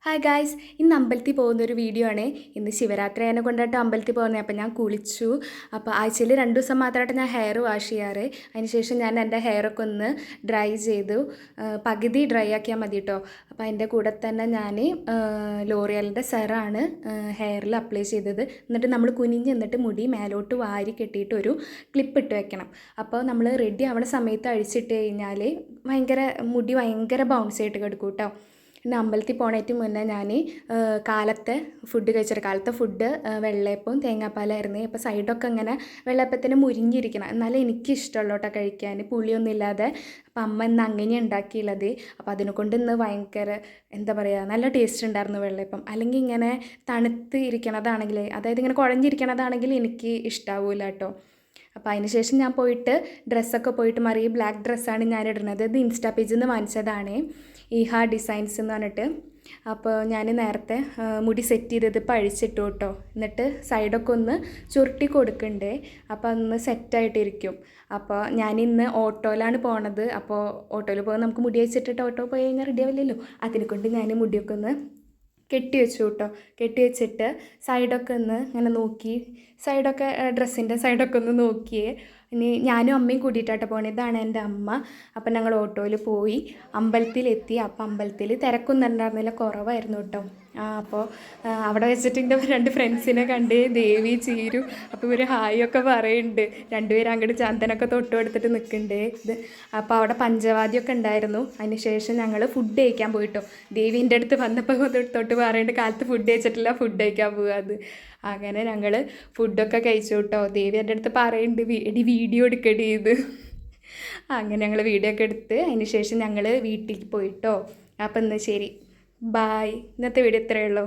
Hi guys, ഇന്ന് അമ്പലത്തിൽ പോകുന്നൊരു വീഡിയോ ആണ്. ഇന്ന് ശിവരാത്രി അതിനെ കൊണ്ടിട്ട് അമ്പലത്തിൽ പോകുന്നത്. അപ്പോൾ ഞാൻ കുളിച്ചു. അപ്പോൾ ആഴ്ചയിൽ 2 ദിവസം മാത്രമായിട്ട് ഞാൻ ഹെയർ വാഷ് ചെയ്യാറ്. അതിനുശേഷം ഞാൻ എൻ്റെ ഹെയറൊക്കെ ഒന്ന് ഡ്രൈ ചെയ്തു. പകുതി ഡ്രൈ ആക്കിയാൽ മതി കേട്ടോ. അപ്പോൾ അതിൻ്റെ കൂടെ തന്നെ ഞാൻ ലോറിയലിൻ്റെ സെറാണ് ഹെയറിൽ അപ്ലൈ ചെയ്തത്. എന്നിട്ട് നമ്മൾ കുനിഞ്ഞ് നിന്നിട്ട് മുടി മേലോട്ട് വാരി കെട്ടിയിട്ട് ഒരു ക്ലിപ്പ് ഇട്ട് വെക്കണം. അപ്പോൾ നമ്മൾ റെഡി ആവുന്ന സമയത്ത് അഴിച്ചിട്ട് കഴിഞ്ഞാൽ മുടി ഭയങ്കര ബൗൺസ് ആയിട്ട് കിടക്കും കേട്ടോ. പിന്നെ അമ്പലത്തിൽ പോണേറ്റ് മുന്നേ ഞാൻ കാലത്തെ ഫുഡ് വെള്ളയപ്പവും തേങ്ങാപ്പാലായിരുന്നു. അപ്പോൾ സൈഡൊക്കെ ഇങ്ങനെ വെള്ളയപ്പത്തിന് മുരിഞ്ഞിരിക്കണം, എന്നാലും എനിക്കിഷ്ടമുള്ളൂ കേട്ടോ കഴിക്കാൻ, പുളിയൊന്നും ഇല്ലാതെ. അപ്പം അമ്മ ഇന്ന് അങ്ങനെ ഉണ്ടാക്കിയുള്ളത്. അപ്പോൾ അതിനെക്കൊണ്ട് ഇന്ന് എന്താ പറയുക, നല്ല ടേസ്റ്റ് ഉണ്ടായിരുന്നു വെള്ളയപ്പം. അല്ലെങ്കിൽ ഇങ്ങനെ തണുത്ത് ഇരിക്കണതാണെങ്കിൽ, അതായത് ഇങ്ങനെ കുഴഞ്ഞിരിക്കണതാണെങ്കിൽ എനിക്ക് ഇഷ്ടാവില്ല കേട്ടോ. അപ്പോൾ അതിന് ശേഷം ഞാൻ പോയിട്ട് ഡ്രസ്സൊക്കെ മാറി. ബ്ലാക്ക് ഡ്രസ്സാണ് ഞാൻ ഇടുന്നത്. ഇത് ഇൻസ്റ്റാ പേജിൽ നിന്ന് വാങ്ങിച്ചതാണ്, ഈഹാ ഡിസൈൻസ് എന്ന് പറഞ്ഞിട്ട്. അപ്പോൾ ഞാൻ നേരത്തെ മുടി സെറ്റ് ചെയ്തത് ഇപ്പോൾ അഴിച്ചിട്ടു കേട്ടോ. എന്നിട്ട് സൈഡൊക്കെ ഒന്ന് ചുരുട്ടി കൊടുക്കണ്ടേ, അപ്പോൾ അതൊന്ന് സെറ്റായിട്ടിരിക്കും. അപ്പോൾ ഞാനിന്ന് ഓട്ടോയിലാണ് പോണത്. അപ്പോൾ ഓട്ടോയിൽ പോകാൻ നമുക്ക് മുടി അഴിച്ചിട്ടിട്ട് ഓട്ടോ പോയി കഴിഞ്ഞാൽ റെഡി ആവില്ലല്ലോ. അതിനെക്കൊണ്ട് ഞാൻ മുടിയൊക്കെ ഒന്ന് കെട്ടി വെച്ചു കേട്ടോ. കെട്ടി വെച്ചിട്ട് സൈഡൊക്കെ ഒന്ന് ഇങ്ങനെ നോക്കി, ഡ്രസ്സിൻ്റെ സൈഡൊക്കെ ഒന്ന് നോക്കിയേ. ഇനി ഞാനും അമ്മയും കൂടിയിട്ടാട്ടോ പോകണേ. ഇതാണ് എൻ്റെ അമ്മ. അപ്പം ഞങ്ങൾ ഓട്ടോയിൽ പോയി അമ്പലത്തിലെത്തി. അപ്പം അമ്പലത്തിൽ തിരക്കൊന്നും ഉണ്ടായിരുന്നില്ല, കുറവായിരുന്നു കേട്ടോ. അപ്പോൾ അവിടെ വെച്ചിട്ട് എൻ്റെ 2 ഫ്രണ്ട്സിനെ കണ്ട്, ദേവി ചീരു. അപ്പോൾ ഇവർ ഹായൊക്കെ പറയുന്നുണ്ട്. 2 പേരും അങ്ങോട്ട് ചന്ദനൊക്കെ തൊട്ട് കൊടുത്തിട്ട് നിൽക്കുന്നുണ്ട്. അപ്പോൾ അവിടെ പഞ്ചവാദ്യമൊക്കെ ഉണ്ടായിരുന്നു. അതിന് ശേഷം ഞങ്ങൾ ഫുഡ് കഴിക്കാൻ പോയിട്ടോ. ദേവീൻ്റെ അടുത്ത് വന്നപ്പോൾ തൊട്ട് പറയുന്നുണ്ട്, കാലത്ത് ഫുഡ് കഴിച്ചിട്ടില്ല, ഫുഡ് കഴിക്കാൻ പോകുക. അങ്ങനെ ഞങ്ങൾ ഫുഡൊക്കെ കഴിച്ചു കേട്ടോ. ദേവി എൻ്റെ അടുത്ത് പറയുന്നുണ്ട്, വീഡിയോ എടുക്കടി ഇത്. അങ്ങനെ ഞങ്ങൾ വീഡിയോ ഒക്കെ എടുത്ത് അതിന് ശേഷം ഞങ്ങൾ വീട്ടിൽ പോയിട്ടോ. അപ്പം എന്നാൽ ശരി, ബായ്. ഇന്നത്തെ വീഡിയോ ഇത്രയേ ഉള്ളൂ.